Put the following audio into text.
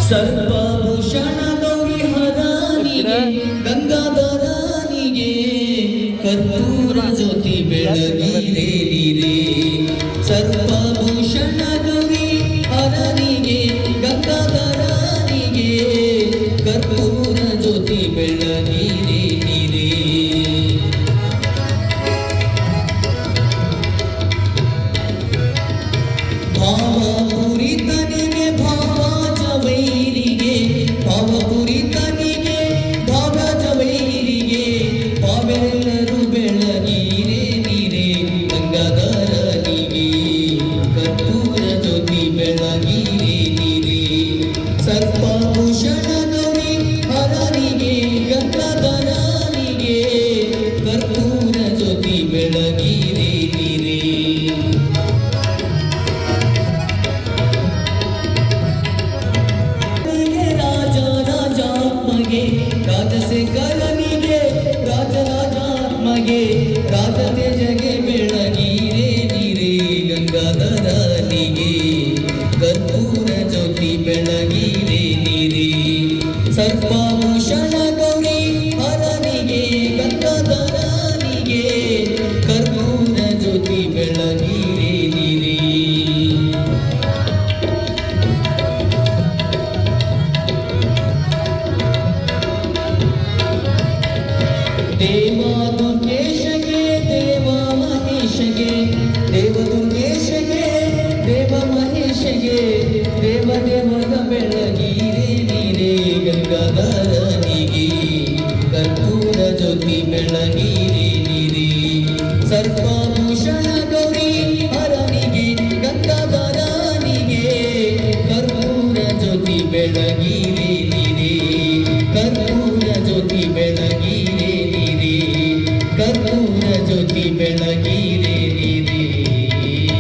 ಸರ್ವಭೂಷಣ ಗೌರಿ ಹರಾನಿಗೆ ಗಂಗಾಧರನಿಗೆ ಕರ್ಪೂರ ಜ್ಯೋತಿ ಬೆಳಗಿರೆ ನೀರೇ. ಸರ್ವಭೂಷಣ ಗೌರಿ ಹರನಿಗೆ ಗಂಗಾಧರನಿಗೆ ಕರ್ಪೂರ ಜ್ಯೋತಿ ಬೆಳಗಿರೆ ನೀರೇ. ಭಾವಪುರಿತನಿಗೆ ಭಾವಜವೈರಿಗೆ ಭಾವಪುರಿತನಿಗೆ ಭಾವಜವೈರಿಗೆ ಪಾವೆಲ್ಲರೂ ಬೆಳಗಿರೆ ನೀರೇ. ಗಂಗಾಧರನಿಗೆ ಕರ್ಪೂರ ಜ್ಯೋತಿ ಬೆಳಗಿರೆ ನೀರೇ. ಸರ್ವಭೂಷಣ ಗೌರಿ ಹರನಿಗೆ ಗಂಗಾಧರನಿಗೆ ಕರ್ಪೂರ ಜ್ಯೋತಿ ಬೆಳಗಿರೆ ನೀರೇ. ರಾಜಶೇಖರನಿಗೆ ರಾಜರಾಜಾತ್ಮಗೆ ರಾಜತೇಜಗೆ ಬೆಳಗಿರೆ ನೀರೇ. ಗಂಗಾಧರನಿಗೆ ಕರ್ಪೂರ ಜ್ಯೋತಿ ಬೆಳಗಿರೆ ನೀರೇ. ಸರ್ವಭೂಷಣ ಗೌರಿ ಹರನಿಗೆ ಗಂಗಾಧರನಿಗೆ ಕರ್ಪೂರ ಜ್ಯೋತಿ ಬೆಳಗಿರೆ ನೀರೇ. ದೇವದುರ್ಗೇಶಗೆ ದೇವ ಮಹೇಶಗೆ ದೇವದುರ್ಗೇಶಗೆ ದೇವ ಮಹೇಶಗೆ ದೇವದೇವದ ಬೆಳಗಿರೆ ನೀರೇ. ಗಂಗಾಧರನಿಗೆ ಕರ್ಪೂರ ಜ್ಯೋತಿ ಬೆಳಗಿರೆ ನೀರೇ. ಸರ್ವಭೂಷಣ ಗೌರಿ ಹರನಿಗೆ ಗಂಗಾಧರನಿಗೆ ಕರ್ಪೂರ ಜ್ಯೋತಿ ಬೆಳಗಿರೆ ನೀರೇ. ಕರ್ಪೂರ ಜ್ಯೋತಿ ಬೆಳಗಿರೆ ನೀರೇ. ಕರ್ಪೂರ ಜ್ಯೋತಿ ಬೆಳಗಿ